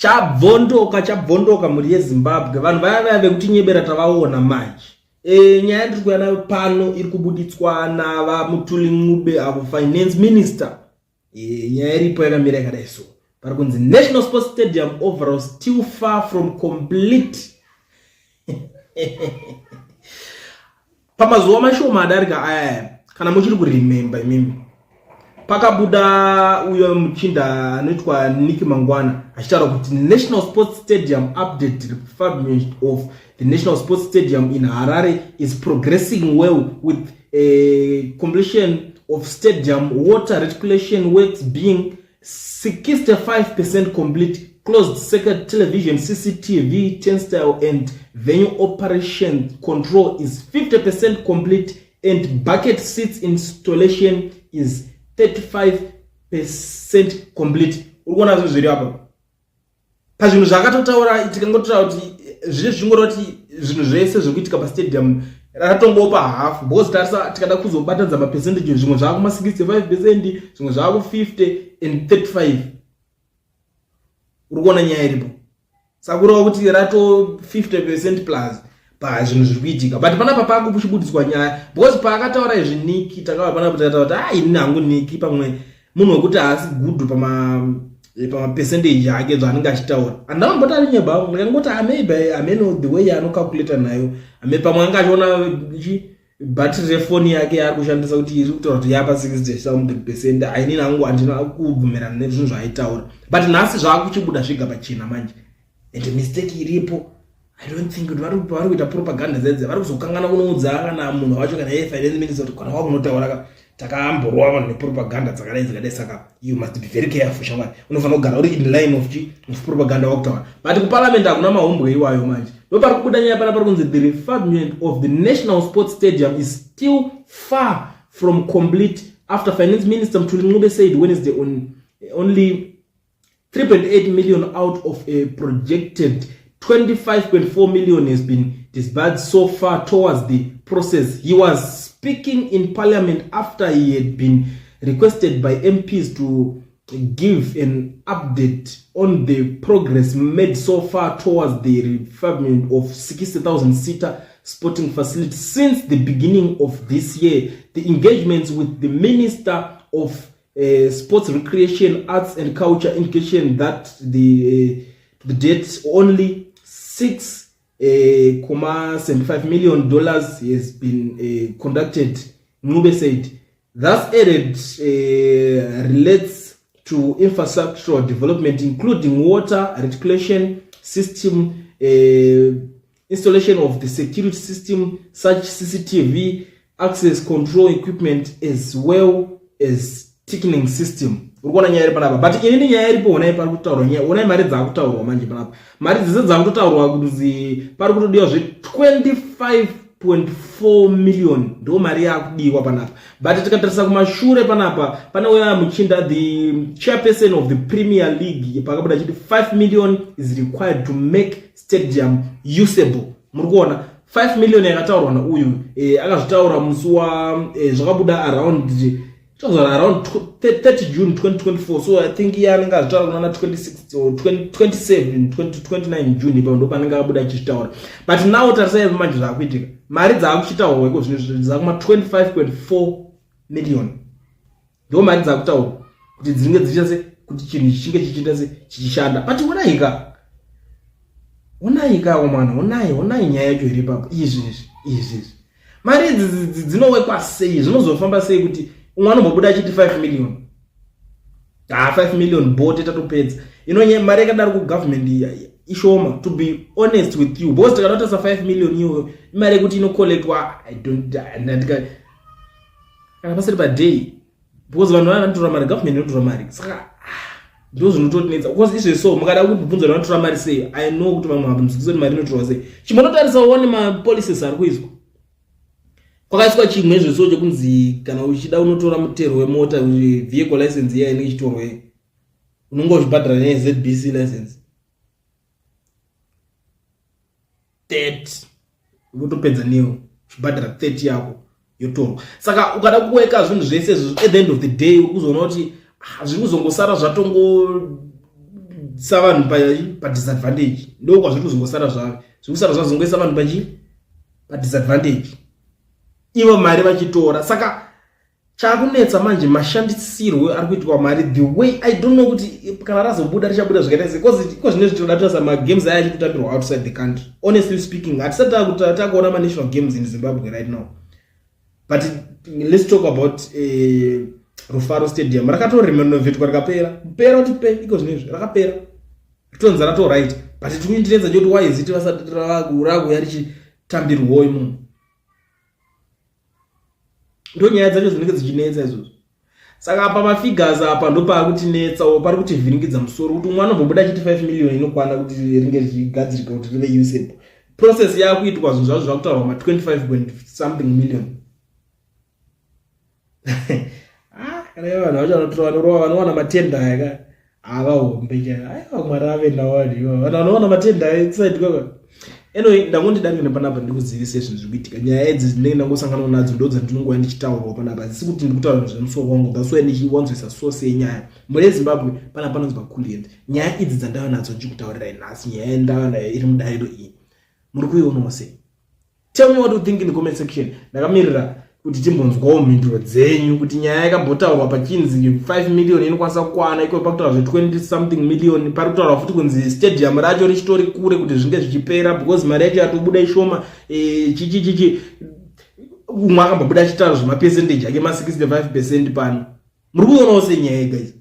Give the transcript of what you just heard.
chabvondoka muri yeZimbabwe. Vanhu vaya vekutinyebera tavaona manje. Nyaya ndiri kuuya nayo pano iri kubuditswa navaMutuli Ncube avo finance minister. Nyaya iripo yakamira yakadai so. Pari kunzi National Sports Stadium overall still far from complete. Pamazuva mashoma adarika aya kana muchiri kuremember imimi. Pakabuda uyo muchinda anoitwa Nick Mangwana achitaura kuti National Sports Stadium update refurbishment of the National Sports Stadium in Harare is progressing well with completion of stadium water reticulation works being 65% complete, closed circuit television, CCTV, turnstile and venue operation control is 50% complete, and bucket seats installation is 35% complete. Urikuona zvinhu zviri apa pazvinhu zvakatotaura tikangotaura kuti zvingoroti zvinhu zvese zvikuitika pastadium rakatongopa half because tikada kuzobatadza mapercentage zvimwe zvava kuma 65%, zvimwe zvava ku 50 and 35. Urikuona nyaya iripo sakurova kuti rato 50% plus pazvinhu zviri kuitika, but panapa pakuchibudziswa nyaya because paakataura izvi Niki takava panapa takataura kuti ini hangu Niki pamwe munhu wekuti haasi good pama percentage yake zvaanenge achitaura. Andambota ari nyeba ngangoti maybe ameno the way anocalculate nayo pamwe anga achiona battery refone yake ari kushandisa kuti iri kutaura kuti yapa 60% aini nangu andina kubvumirana nezvinhu zvaaitaura, but nhasi zvaakuchibuda zviga pachena manje and mistake iripo. I don't think kuti vari kuita propaganda zedze vari kuzokangana kunoudza kana munhu wacho kana finance minister kuti kana wakunotaura takamborwa vanhu nepropaganda dzakadai saka you must be very careful shamwari, unofanira kugara uri in line of propaganda wakutaura. But kuparliament hakuna mahombwe iwayo manje ndopari kubuda nyaya panapa pari kunzi the refurbishment of the National Sports Stadium is still far from complete after finance minister Mutuli Ncube said Wednesday only 3.8 million out of a projected 25.4 million has been disbursed so far towards the process. He was speaking in parliament after he had been requested by MPs to give an update on the progress made so far towards the refurbishment of 60,000-seater sporting facilities since the beginning of this year. The engagements with the Minister of Sports, Recreation, Arts and Culture indication that the date only $6.75 million has been conducted, Ncube said. Thus added relates to infrastructural development including water reticulation system, installation of the security system such CCTV, access control equipment as well as ticketing system. Urikuona nyaya iri panapa, but ini nyaya iripo onai pari kutaurwa nyaya onai mari dzakutaurwa manje panapa. Mari dzese dzakutotaurwa kuti pari kutodiwa zve 25.4 million ndo mari yakudiwa panapa. But tikatarisa kumashure panapa pane uya muchinda the chairperson of the Premier League pakabuda chiti 5 million is required to make stadium usable. Murikuona 5 million yakataurwa na uyu akazvitaura musi wa zvakabuda around 30 June 2024. So I think yanenge azvitaura kuna 26 or 27 29 June ndo panenge abuda achitaura. But now tarisa manje zvakuitika mari dzakuchitaurwa iko zvinhu zvakuma 25.4 million ndo mari dzakutaurwa kuti dzinenge dzichase kuti chinhu chinge chichiita se chichishanda. But unaika mwana unai nyaya yacho iri papo izvi mari dzinowekwa sei, zvinozofamba sei kuti umwana mbobuda achiti 5 million 5 million bote tatopedza mari yakadaro kugovernment ishoma, to be honest with you, because tikanotasa 5 million iyoyo imari yekuti inocollectwa kana pasiri paday, because vanhu vanotora mari, government inotora mari, saka ndo zvinototinetsa. Because izvi so mukada kubvunza vanotora mari sei, I know kuti vamwe havamuzikisoni mari inotorwa sei. Chimonotarisa uone mapolicies ari kuizwa kwakaiswa chimwe zveso chokunzi kana uchida unotora mutero wemota vehicle license iya inenge ichitorwa unonga uchibhadhara neZBC license 30 utopedza niyo uchibhadhara 30 yako yotorwa. Saka ukada kuweka zvinhu zvese at the end of the day ukuzoona kuti zviri kuzongosara zvatongo savanhu padisadvantage. Ndoko zviri kuzongosara zvavo. Zviri kusara zvavo zongoisa vanhu padisadvantage. Ivo mari vachitora. Saka chakunetsa manje mashandisirwo ari kuitwa mari the way I don't know kuti kana razobuda richabuda zvakaita sei because zvine zvitoda tosa magames aya achikutambirwa outside the country. Honestly speaking, hatisati takuona national games in Zimbabwe right now. But let's talk about Rufaro Stadium. Rakatorenovetwa rakapera kuti pe iko zvinezvi rakapera. Ritonza rato right. But tikuindirenza kuti why is it vasati rakuya richitambirwa imo. Ndo nyaya dzacho dzinenge dzichinetsa izvozvo. Saka apa mafigures apa ndo pakuti netsa pari kuti vhiringidza musoro kuti mwana bobuda chiti 5 million inokwana kuti ringe richigadzirika kuti rive usable. Process yakuitwa zvinhu zvazvo zvakutaurwa ma 25 something million. Kana vanhu vacho vanowana matenda aya avahombe chaivo. Aiwa mwari ave nawani vanhu vanowana matenda inside kwakwa. Anyway, ndangondidangire panapa ndikuzivise zvinhu zviri kuitika. Nyaya idzi dzinenge ndangosangana nadzo ndo dzandinongova ndichitaurawo panapa. Asi kuti ndikutaura zvemusoro wangu that's why ndichiwanzoisa source yenyaya. Muri Zimbabwe panapa panonzwa Coolend. Nyaya idzi dzandava nadzo ndichikutaurirai nhasi, nyaya ndava nayo iri mudariro iyi. Muri kuionawo sei? Tell me what you think in the comment section. Ndakamirira kuti timbonzwawo mhinduro dzenyu kuti nyaya yakambotaurwa pachinzi 5 million inokwanisa kukwana iko pakutaurwa 20 something million pari kutaurwa futi kunzi stadium racho richitori kure kuti zvinge zvichipera because mari yacho yatobuda ishoma umwe akambobuda achitaura zvemapercentage ake ma 65% pano. Muri kuonawo sei nyaya guys?